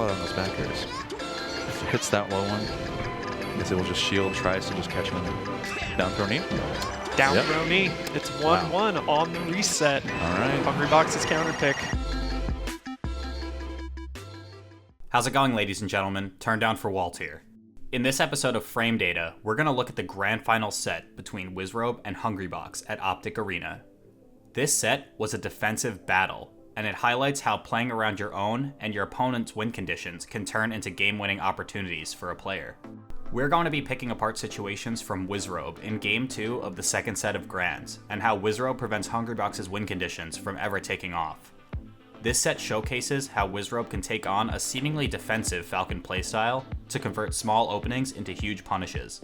lot on those back airs. If it hits that low one, I guess it will just shield, tries to just catch him. Down throw knee. Down throw knee. It's 1-1 on the reset. All right. Hungrybox's counter pick. How's it going, ladies and gentlemen? Turndownforwalt here. In this episode of Frame Data, we're going to look at the grand final set between Wizzrobe and Hungrybox at OpTic Arena. This set was a defensive battle, and it highlights how playing around your own and your opponent's win conditions can turn into game-winning opportunities for a player. We're going to be picking apart situations from Wizzrobe in Game 2 of the second set of Grands, and how Wizzrobe prevents Hungrybox's win conditions from ever taking off. This set showcases how Wizzrobe can take on a seemingly defensive Falcon playstyle to convert small openings into huge punishes.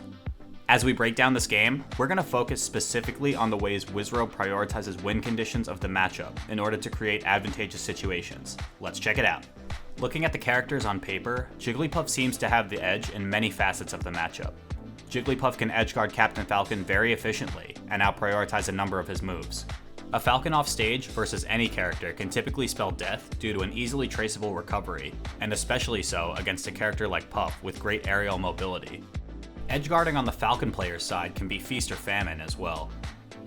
As we break down this game, we're going to focus specifically on the ways Wizzrobe prioritizes win conditions of the matchup in order to create advantageous situations. Let's check it out. Looking at the characters on paper, Jigglypuff seems to have the edge in many facets of the matchup. Jigglypuff can edgeguard Captain Falcon very efficiently and out-prioritize a number of his moves. A Falcon off stage versus any character can typically spell death due to an easily traceable recovery, and especially so against a character like Puff with great aerial mobility. Edgeguarding on the Falcon player's side can be feast or famine as well.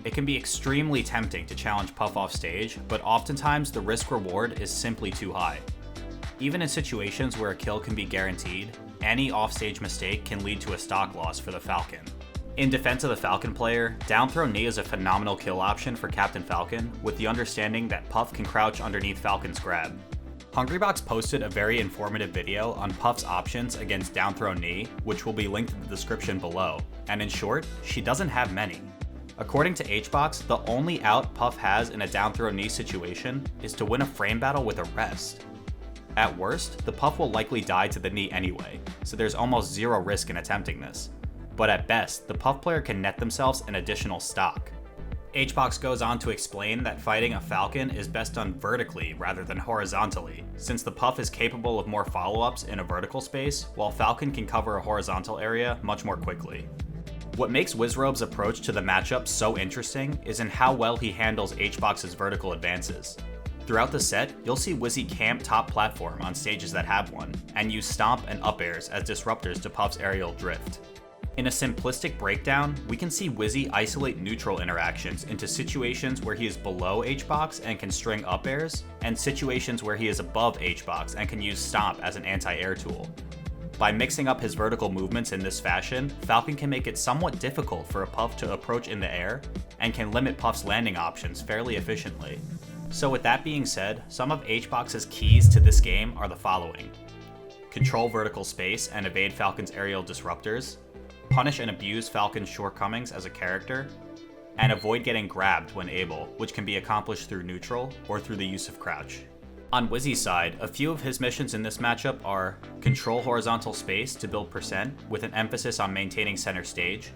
It can be extremely tempting to challenge Puff off stage, but oftentimes the risk-reward is simply too high. Even in situations where a kill can be guaranteed, any offstage mistake can lead to a stock loss for the Falcon. In defense of the Falcon player, down throw knee is a phenomenal kill option for Captain Falcon, with the understanding that Puff can crouch underneath Falcon's grab. Hungrybox posted a very informative video on Puff's options against down throw knee, which will be linked in the description below, and in short, she doesn't have many. According to HBox, the only out Puff has in a down throw knee situation is to win a frame battle with a rest. At worst, the Puff will likely die to the knee anyway, so there's almost zero risk in attempting this. But at best, the Puff player can net themselves an additional stock. HBox goes on to explain that fighting a Falcon is best done vertically rather than horizontally, since the Puff is capable of more follow-ups in a vertical space, while Falcon can cover a horizontal area much more quickly. What makes Wizzrobe's approach to the matchup so interesting is in how well he handles HBox's vertical advances. Throughout the set, you'll see Wizzy camp top platform on stages that have one, and use stomp and up airs as disruptors to Puff's aerial drift. In a simplistic breakdown, we can see Wizzy isolate neutral interactions into situations where he is below HBox and can string up airs, and situations where he is above HBox and can use stomp as an anti-air tool. By mixing up his vertical movements in this fashion, Falcon can make it somewhat difficult for a Puff to approach in the air, and can limit Puff's landing options fairly efficiently. So with that being said, some of HBox's keys to this game are the following: control vertical space and evade Falcon's aerial disruptors, punish and abuse Falcon's shortcomings as a character, and avoid getting grabbed when able, which can be accomplished through neutral or through the use of crouch. On Wizzy's side, a few of his missions in this matchup are control horizontal space to build percent with an emphasis on maintaining center stage,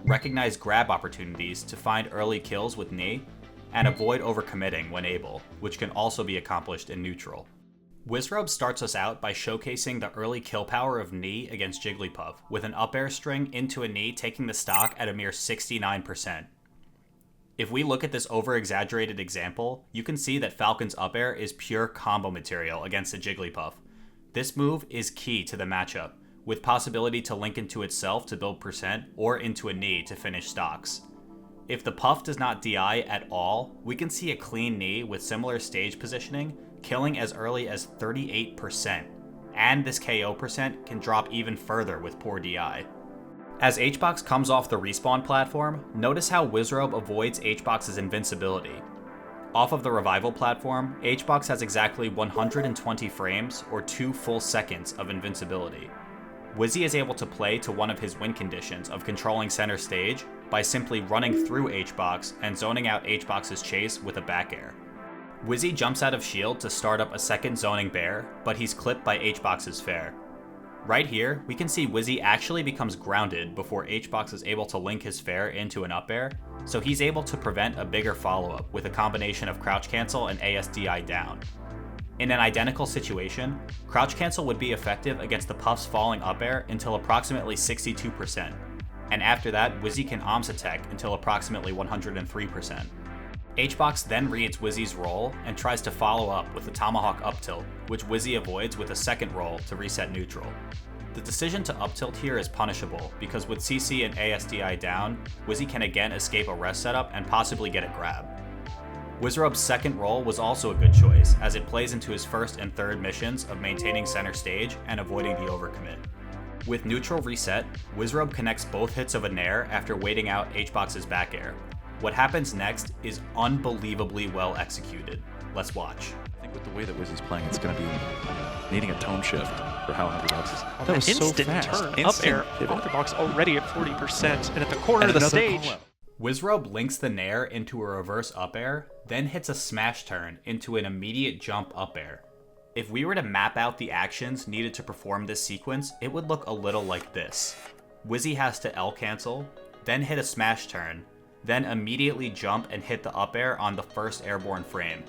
recognize grab opportunities to find early kills with knee, and avoid overcommitting when able, which can also be accomplished in neutral. Wizzrobe starts us out by showcasing the early kill power of knee against Jigglypuff, with an up air string into a knee taking the stock at a mere 69%. If we look at this over-exaggerated example, you can see that Falcon's up air is pure combo material against the Jigglypuff. This move is key to the matchup, with possibility to link into itself to build percent or into a knee to finish stocks. If the Puff does not DI at all, we can see a clean knee with similar stage positioning, killing as early as 38%, and this KO percent can drop even further with poor DI. As HBox comes off the respawn platform, notice how Wizzrobe avoids HBox's invincibility. Off of the revival platform, HBox has exactly 120 frames or 2 full seconds of invincibility. Wizzy is able to play to one of his win conditions of controlling center stage by simply running through HBox and zoning out HBox's chase with a back air. Wizzy jumps out of shield to start up a second zoning bear, but he's clipped by HBox's fair. Right here, we can see Wizzy actually becomes grounded before HBox is able to link his fair into an up air, so he's able to prevent a bigger follow-up with a combination of crouch cancel and ASDI down. In an identical situation, crouch cancel would be effective against the Puff's falling up air until approximately 62%, and after that, Wizzy can OMS attack until approximately 103%. H-Box then reads Wizzy's roll and tries to follow up with the Tomahawk up tilt, which Wizzy avoids with a second roll to reset neutral. The decision to up tilt here is punishable because with CC and ASDI down, Wizzy can again escape a rest setup and possibly get a grab. Wizzrobe's second roll was also a good choice, as it plays into his first and third missions of maintaining center stage and avoiding the overcommit. With neutral reset, Wizzrobe connects both hits of a nair after waiting out H-Box's back air. What happens next is unbelievably well executed. Let's watch. I think with the way that Wizzy's playing, it's going to be needing a tone shift for how Hungrybox is. On That was so instant fast. turn Instant up air, pivot. Hungrybox already at 40%, and at the corner And of the another stage. call-out. Wizzrobe links the nair into a reverse up air, then hits a smash turn into an immediate jump up air. If we were to map out the actions needed to perform this sequence, it would look a little like this. Wizzy has to L cancel, then hit a smash turn, then immediately jump and hit the up air on the first airborne frame.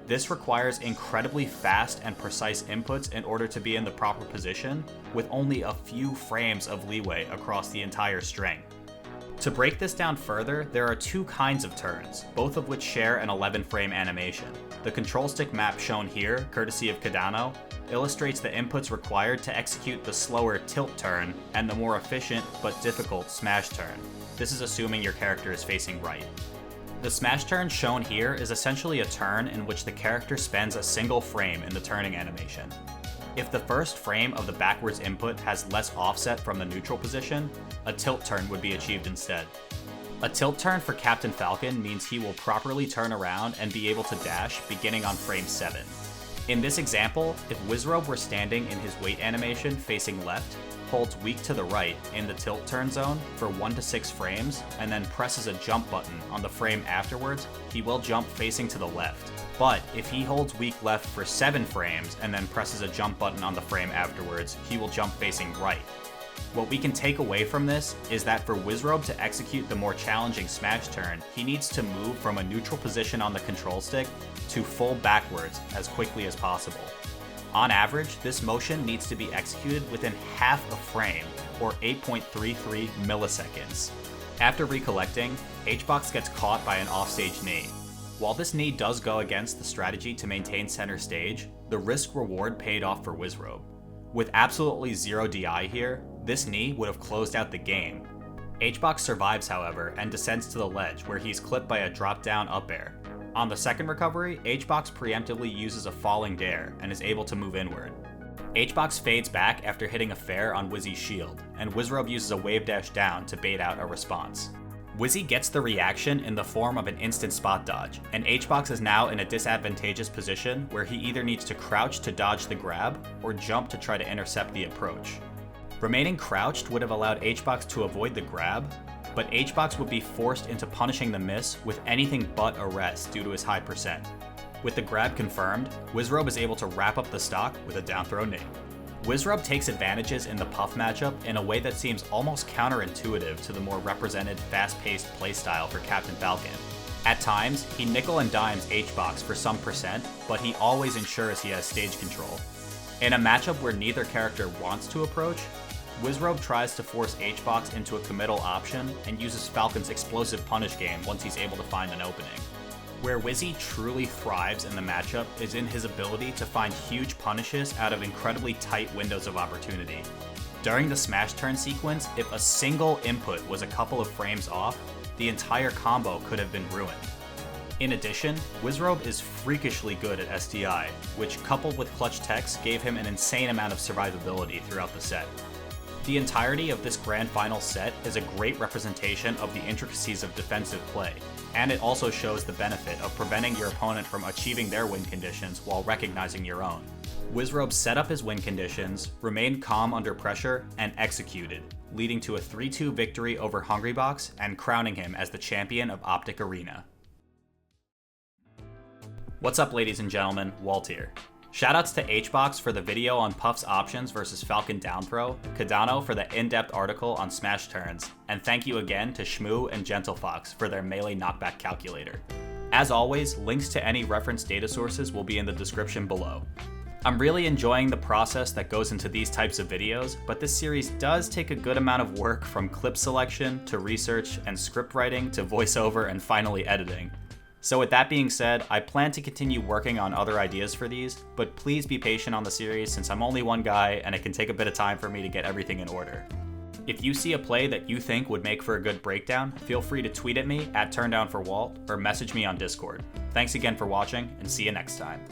This requires incredibly fast and precise inputs in order to be in the proper position, with only a few frames of leeway across the entire string. To break this down further, there are two kinds of turns, both of which share an 11-frame animation. The control stick map shown here, courtesy of Kadano, illustrates the inputs required to execute the slower tilt turn and the more efficient but difficult smash turn. This is assuming your character is facing right. The smash turn shown here is essentially a turn in which the character spends a single frame in the turning animation. If the first frame of the backwards input has less offset from the neutral position, a tilt turn would be achieved instead. A tilt turn for Captain Falcon means he will properly turn around and be able to dash beginning on frame 7. In this example, if Wizzrobe were standing in his wait animation facing left, holds weak to the right in the tilt turn zone for 1 to 6 frames, and then presses a jump button on the frame afterwards, he will jump facing to the left. But if he holds weak left for 7 frames and then presses a jump button on the frame afterwards, he will jump facing right. What we can take away from this is that for Wizzrobe to execute the more challenging smash turn, he needs to move from a neutral position on the control stick to full backwards as quickly as possible. On average, this motion needs to be executed within half a frame, or 8.33 milliseconds. After recollecting, H-Box gets caught by an offstage knee. While this knee does go against the strategy to maintain center stage, the risk-reward paid off for Wizzrobe. With absolutely zero DI here, this knee would have closed out the game. H-Box survives, however, and descends to the ledge where he's clipped by a drop-down up air. On the second recovery, H-Box preemptively uses a falling dare and is able to move inward. H-Box fades back after hitting a fair on Wizzy's shield, and Wizzrobe uses a wave dash down to bait out a response. Wizzy gets the reaction in the form of an instant spot dodge, and H-Box is now in a disadvantageous position where he either needs to crouch to dodge the grab or jump to try to intercept the approach. Remaining crouched would have allowed H-Box to avoid the grab, but H-Box would be forced into punishing the miss with anything but a rest due to his high percent. With the grab confirmed, Wizzrobe is able to wrap up the stock with a down throw knee. Wizzrobe takes advantages in the Puff matchup in a way that seems almost counterintuitive to the more represented fast-paced playstyle for Captain Falcon. At times, he nickel and dimes H-Box for some percent, but he always ensures he has stage control. In a matchup where neither character wants to approach, Wizzrobe tries to force H-Box into a committal option and uses Falcon's explosive punish game once he's able to find an opening. Where Wizzy truly thrives in the matchup is in his ability to find huge punishes out of incredibly tight windows of opportunity. During the smash turn sequence, if a single input was a couple of frames off, the entire combo could have been ruined. In addition, Wizzrobe is freakishly good at SDI, which coupled with clutch techs gave him an insane amount of survivability throughout the set. The entirety of this grand final set is a great representation of the intricacies of defensive play, and it also shows the benefit of preventing your opponent from achieving their win conditions while recognizing your own. Wizzrobe set up his win conditions, remained calm under pressure, and executed, leading to a 3-2 victory over Hungrybox and crowning him as the champion of OpTic Arena. What's up, ladies and gentlemen, Walt here. Shoutouts to H-Box for the video on Puff's options versus Falcon down throw, Kadano for the in-depth article on smash turns, and thank you again to Schmoo and Gentlefox for their melee knockback calculator. As always, links to any reference data sources will be in the description below. I'm really enjoying the process that goes into these types of videos, but this series does take a good amount of work from clip selection to research and script writing to voiceover and finally editing. So with that being said, I plan to continue working on other ideas for these, but please be patient on the series since I'm only one guy and it can take a bit of time for me to get everything in order. If you see a play that you think would make for a good breakdown, feel free to tweet at me at turndownforwalt or message me on Discord. Thanks again for watching and see you next time.